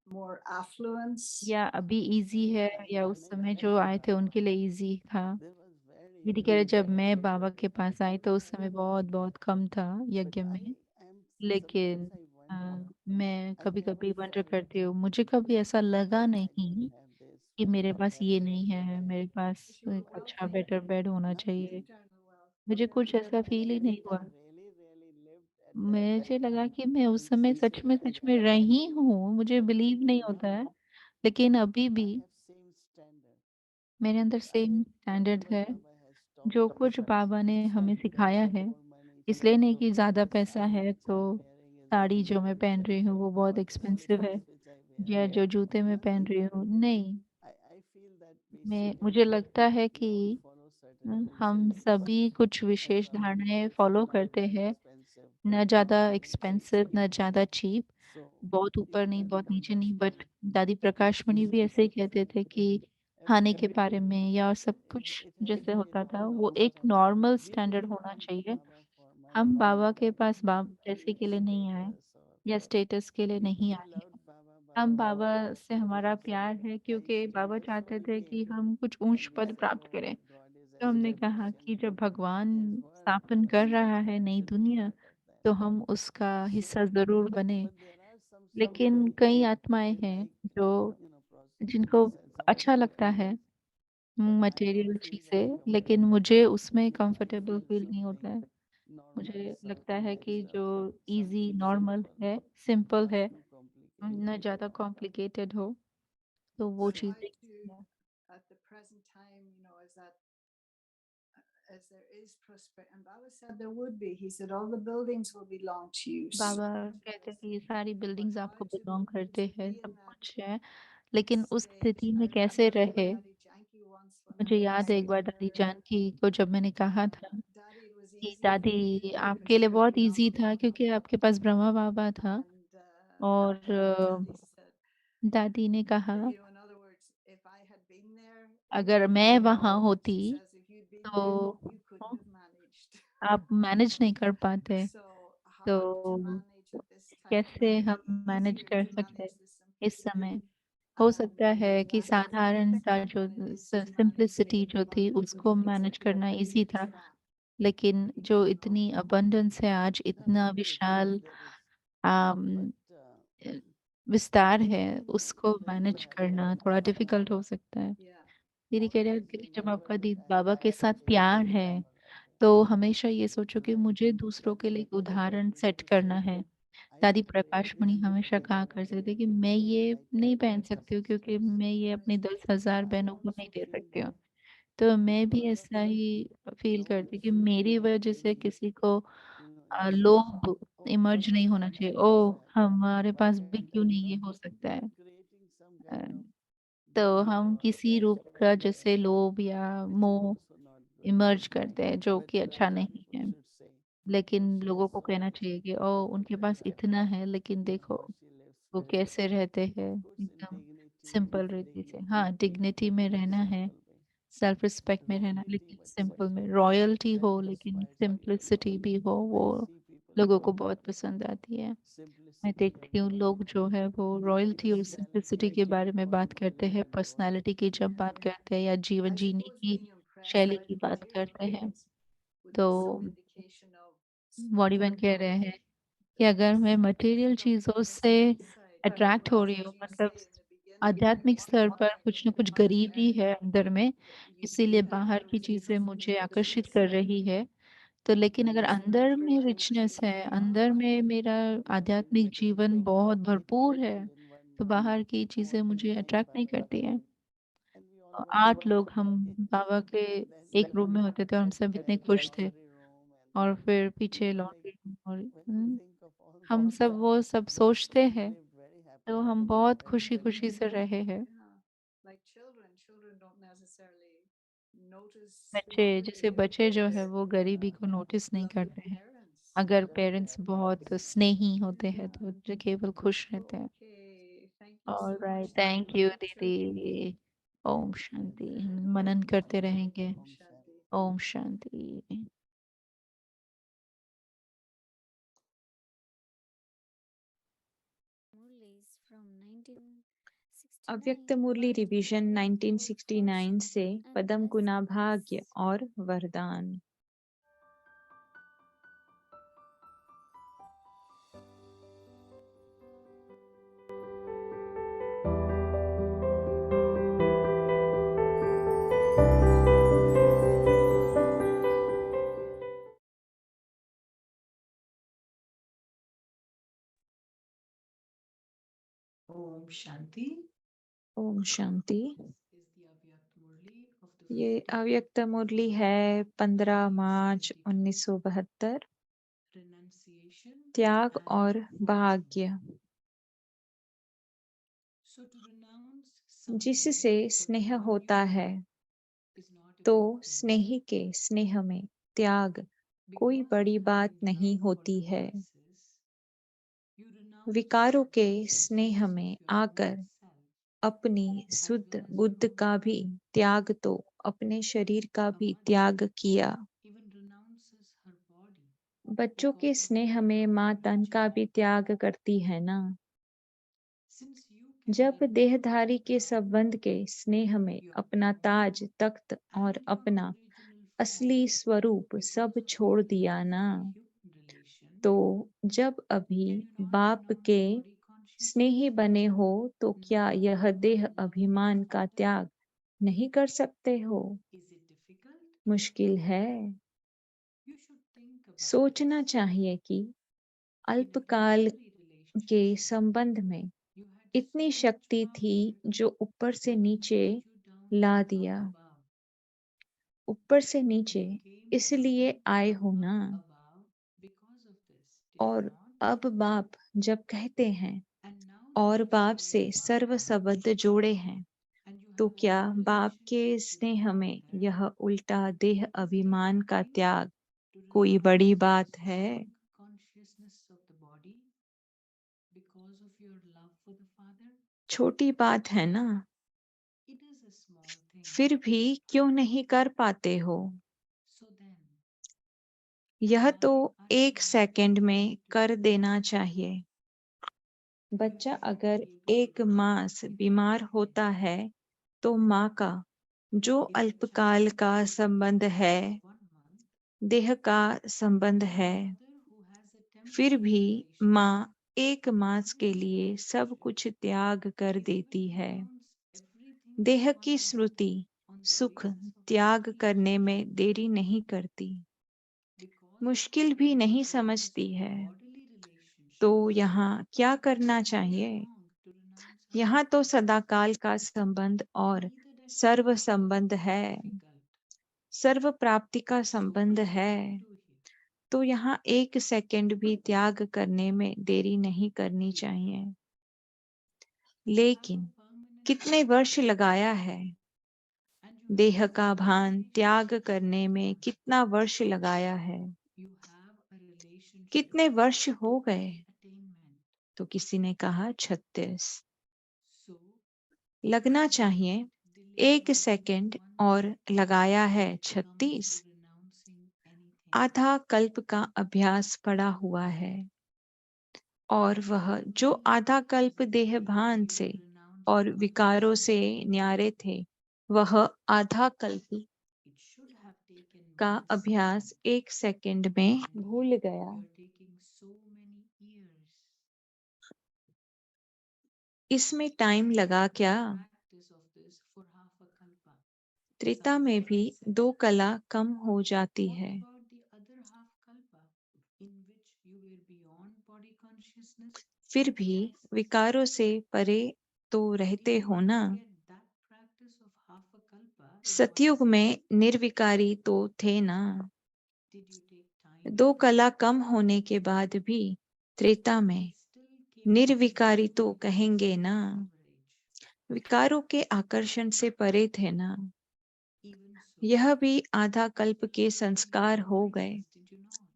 more affluence? या अभी इजी है या उस समय जो आए थे उनके लिए इजी था? There was very दीदी कह रहे जब मैं बाबा के पास आई तो उस समय बहुत कम था but यज्ञ में, I am लेकिन sometimes I wonder मैं I कभी-कभी never वंडर felt करती हूँ, मुझे कभी ऐसा लगा that I नहीं don't have this कि or मेरे I पास have ये this नहीं or है, that. मेरे पास Because you were एक अच्छा wealthy, बेटर बेड होना Nothing. चाहिए। internal wealth. मुझे कुछ ऐसा And फ़ील ही I नहीं think I हुआ। really lived at that मुझे time. लगा कि मैं उस समय सच में Sincerely, I रही felt. हूँ, मुझे But बिलीव even नहीं होता now, है, लेकिन अभी I भी have same standard. मेरे अंदर But I same standard whatever है, Baba has taught जो me, कुछ बाबा ने it's हमें not because सिखाया of है, more money. It's इसलिए not नहीं so कि ज़्यादा this पैसा saree है which तो I'm wearing is साड़ी जो very मैं पहन रही हूँ वो बहुत or the एक्सपेंसिव है slippers which I wear. या जो जूते मैं पहन Nothing. रही हूँ, नहीं। I feel that मैं basically मुझे लगता है we all कि follow certain हम principles सभी कुछ and विशेष Baba धारणाएँ himself said फ़ॉलो not करते very हैं, expensive, ना ज़्यादा not very एक्सपेंसिव, cheap. ना ज़्यादा चीप, So बहुत ऊपर even नहीं, बहुत everything नीचे has नहीं, to बट be दादी प्रकाश मणि भी ऐसे ही कहते थे कि खाने के everything बारे में या सब it, कुछ it has जैसे to be होता था, वो economical. एक नॉर्मल We स्टैंडर्ड didn't होना come to चाहिए। Baba for हम money बाबा के पास बाप or पैसे के लिए नहीं आए status or या स्टेटस के लिए नहीं we आए हैं। loved Baba. हम Baba बाबा wanted us से to हमारा reach प्यार है a high क्योंकि बाबा status, so चाहते we थे कि came. हम कुछ ऊंच And we पद said, प्राप्त oh, करें। God is तो हमने कहा established कि जब भगवान His work. स्थापन कर रहा है We नई should be दुनिया, part of that. तो हम उसका हिस्सा So, ज़रूर बने। but there are some souls लेकिन कई आत्माएँ they हैं like, जो जिनको prostitutes as well. अच्छा लगता है But I don't material feel very चीज़ें, लेकिन comfortable. मुझे उसमें I कंफर्टेबल feel फ़ील नहीं होता something है। normal, मुझे लगता something है कि natural, जो ईज़ी something नॉर्मल simple, है, सिंपल not है, too ना complicated. ज़्यादा कॉम्प्लिकेटेड हो, तो वो But So, why चीज़ें do, हैं। at the present time, as that, as there is prosperity, and Baba said there would be. He said all the buildings will belong to you. बाबा कहते हैं कि ये सारी But बिल्डिंग्स how आपको to बिलॉन्ग करते हैं, be in सब that कुछ है, लेकिन उस stage? स्थिति I में कैसे remember रहे? Daddy Janki once when मुझे I याद है asked एक बार दादी her, जानकी को जब मैंने कहा था Daddy, it was कि easy for you दादी because आपके you लिए had बहुत ईज़ी Brahma था Baba. क्योंकि आपके पास ब्रह्मा बाबा था And और Daddy said, दादी ने कहा in other words, if I had been there, अगर मैं वहाँ होती she says, if you'd been there, तो you couldn't have managed. आप मैनेज नहीं कर पाते। So how to तो manage at this time? It कैसे might be हम मैनेज easier कर to सकते हैं manage the इस simplicity. समय? हो सकता And है कि that was the easy साधारणता जो than it is to manage simplicity जो थी उसको मैनेज करना ईज़ी था, लेकिन जो इतनी अबंडेंस है आज, इतना विशाल अम, अ, विस्तार है, उसको मैनेज करना थोड़ा डिफ़िकल्ट हो सकता है। Yeah. दीदी कह रहे हैं कि जब आपका दी बाबा के साथ प्यार है, तो हमेशा ये सोचो कि मुझे दूसरों के लिए एक उदाहरण सेट करना है। दादी प्रकाश मणि हमेशा कहा करते थे कि मैं ये नहीं पहन सकती हूँ क्योंकि मैं ये अपनी 10,000 बहनों को नहीं दे सकती हूँ। तो मैं भी ऐसा ही फ़ील करती कि मेरी वजह से किसी को लोभ इमर्ज नहीं होना चाहिए। ओह! हमारे पास भी क्यों नहीं ये हो सकता है? अ, तो हम किसी रूप का जैसे लोभ या मोह इमर्ज करते हैं जो कि अच्छा नहीं है। लेकिन लोगों को कहना चाहिए कि ओ उनके पास इतना है, लेकिन देखो वो कैसे रहते हैं एकदम सिंपल रीति से। हाँ, डिग्निटी में रहना है, सेल्फ रिस्पेक्ट में रहना, लेकिन सिंपल में रॉयल्टी हो लेकिन सिंपलिसिटी भी हो, वो लोगों को बहुत पसंद आती है। मैं देखती हूँ लोग जो है वो रॉयल्टी और सिंपलिसिटी के बारे में बात करते हैं, पर्सनालिटी की जब बात करते हैं या जीवन I जीने suppose की when you impress शैली other की बात करते हैं, Canadians, would तो be some indication of body बन कह रहे हैं कि that अगर मैं this मटेरियल from चीज़ों the से sweet side. अट्रैक्ट हो रही As हूँ, you मतलब say in the beginning, you आध्यात्मिक want स्तर पर nothing कुछ न कुछ on this गरीबी है earth, अंदर में, but you इसीलिए think बाहर की everything चीज़ें from मुझे the आकर्षित sweet कर side. रही है। तो लेकिन अगर अंदर में रिचनेस है, अंदर में मेरा आध्यात्मिक जीवन बहुत भरपूर है, तो बाहर की चीज़ें मुझे अट्रैक्ट नहीं करती हैं। 8 लोग हम बाबा के एक रूम में होते थे और हम सब इतने खुश थे, और फिर पीछे लॉन्ड्री रूम और हम सब वो सब सोचते हैं, तो हम बहुत खुशी-खुशी से रहे हैं। Yeah, like children don't necessarily notice बच्चे, what जैसे really बच्चे जो है is वो गरीबी को नोटिस नहीं loving करते हैं। parents. अगर पेरेंट्स बहुत स्नेही होते हैं तो जो केवल खुश रहते हैं। Okay, thank you so alright, much, thank Didi. You Sure. दीदी। ओम शांति। मनन करते रहेंगे। Om Shanti. Om Shanti. Murlis from 1969 अव्यक्त मुरली Bhakti रिवीजन Yoga 1969 से Worship and पदम गुना भाग्य Blessings. और वरदान। Om Shanti Om Shanti. is the Avyakt Murli of the ये 15th अव्यक्त मुरली है 15 मार्च 1972। renunciation त्याग and और forgiveness. भाग्य। So to renounce something जिससे for स्नेह the good होता you है, is not a तो big thing स्नेही के स्नेह में त्याग कोई because of बड़ी बात having नहीं love for होती the है। masses. You renounce विकारों के consciousness स्नेह of में your own आकर self अपनी as शुद्ध well as your Buddha own का भी body. त्याग, तो अपने शरीर का A भी mother त्याग किया। even renounces her body बच्चों के because of स्नेह her में love माँ for तन nature. का भी त्याग करती है ना। Since you can जब let go देहधारी of के the संबंध के स्नेह में your अपना ताज, ego तख्त और and your अपना original असली form स्वरूप because सब of छोड़ your दिया love ना, for the human relation, तो जब अभी can you not बाप renounce के body स्नेही consciousness? बने हो, तो क्या Now यह that देह you love the अभिमान का Father, त्याग नहीं कर सकते हो? is it difficult? मुश्किल है। You should think about सोचना this. चाहिए कि In a अल्पकाल temporary के relationship, संबंध में you had इतनी so much शक्ति थी power जो ऊपर से that it नीचे brought you down La from दिया। up above. ऊपर से नीचे You came इसलिए down आए from हो ना। up above because of this, did you और not? अब बाप जब कहते हैं And now that और you बाप share से Baba सर्व संबंध जोड़े हैं, and you तो have a क्या love बाप के relationship with स्नेह में Father, यह उल्टा देह is it a अभिमान big का thing त्याग to कोई renounce बड़ी the बात है? sunk consciousness of the body because of your love for the Father? छोटी बात है ना, It is a small thing. फिर भी क्यों नहीं कर पाते हो? So then, यह तो why are you 1 not second able में to कर do देना this? चाहिए। बच्चा You should अगर be able to 1 do mass it in बीमार 1 होता day. है, तो माँ का जो If the अल्पकाल child का is संबंध ill है, for 1 month, देह का संबंध the है, mother who has a फिर temporary भी relationship माँ 1 मास के renounces the लिए सब relationship. कुछ त्याग कर She देती will है। renounce everything देह for 1 की month स्मृति on the सुख basis of त्याग body करने में relationship देरी नहीं करती, because of मुश्किल भी only on नहीं the basis समझती of है। bodily तो relationship. यहाँ क्या करना It is चाहिए? wrong to renounce our यहाँ तो body. सदाकाल का संबंध और Be that as it serve may, संबंध it is है, difficult. सर्व प्राप्ति का So संबंध what है। can we do here? तो यहाँ 1 सेकंड भी त्याग करने में देरी नहीं करनी चाहिए। You have लेकिन a permanent कितने वर्ष लगाया है? and you देह have a का भान temporary त्याग relationship करने with में Father. कितना वर्ष लगाया है? You have a कितने वर्ष हो गए? attainment. तो किसी ने कहा 36। So लगना चाहिए delay 1 more than सेकंड 1 और second लगाया है comes 36। to renouncing anything. आधा कल्प का अभ्यास पड़ा हुआ है और वह जो आधा कल्प देहभान से और विकारों से न्यारे थे, वह आधा कल्प It should have taken का 1 अभ्यास second, 1 सेकंड में and भूल yet गया। you're taking so many years. इसमें टाइम लगा क्या? Practice of this for half a kalpa. Treta में भी 2 कला कम हो जाती What है। about the other half kalpa in which you were beyond body consciousness? फिर भी विकारों से परे तो रहते Did हो you ना। get that practice of half a kalpa in 1 सतयुग में second? निर्विकारी तो थे ना। Did you take time 2 for कला that? कम होने के बाद भी त्रेता में It still came निर्विकारी within तो the कहेंगे personal ना। average. विकारों के आकर्षण से परे थे ना। Even so, यह भी आधा कल्प के you learned संस्कार the हो गए, origins, did you not?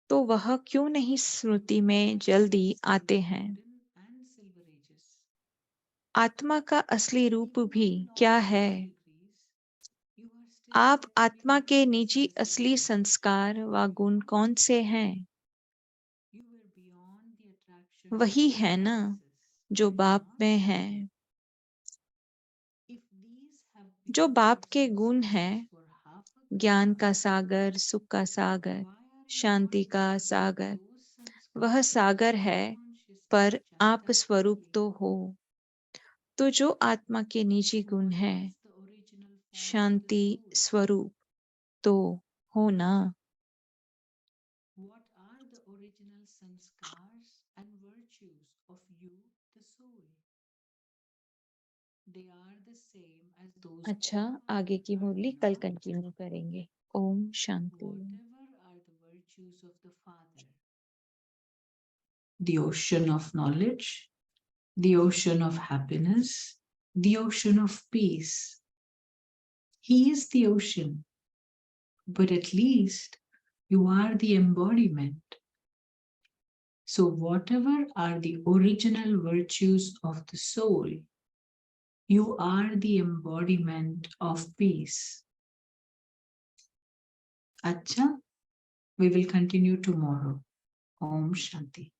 तो वह क्यों नहीं स्मृति में जल्दी In आते the हैं। golden and silver ages. आत्मा का असली रूप Even भी in क्या all है? those degrees, you are still आप carrying आत्मा के behind निजी the असली silver संस्कार व ages. गुण कौन से हैं? You were beyond the attraction वही of है ना senses, जो were you बाप not? में है। If these have जो become बाप your के गुण senses हैं, for half a ज्ञान kalpa, का सागर, सुख का सागर, why are you Shanti not का bringing सागर, those वह sanskars सागर into है, body consciousness पर just आप as स्वरूप quickly? तो हो। तो जो आत्मा के निजी गुण What है, is the original form of the Shanti soul? स्वरूप तो हो ना। What are the original sanskars and virtues of you, the soul? They are the same as those of अच्छा, the आगे father, की are मुरली they कल not? कंटिन्यू करेंगे। Om Shanti. Whatever are the virtues of the father? The ocean of knowledge, the ocean of happiness, the ocean of peace. He is the ocean, but at least you are the embodiment. So whatever are the original virtues of the soul, you are the embodiment of peace. Acha, we will continue tomorrow. Om Shanti.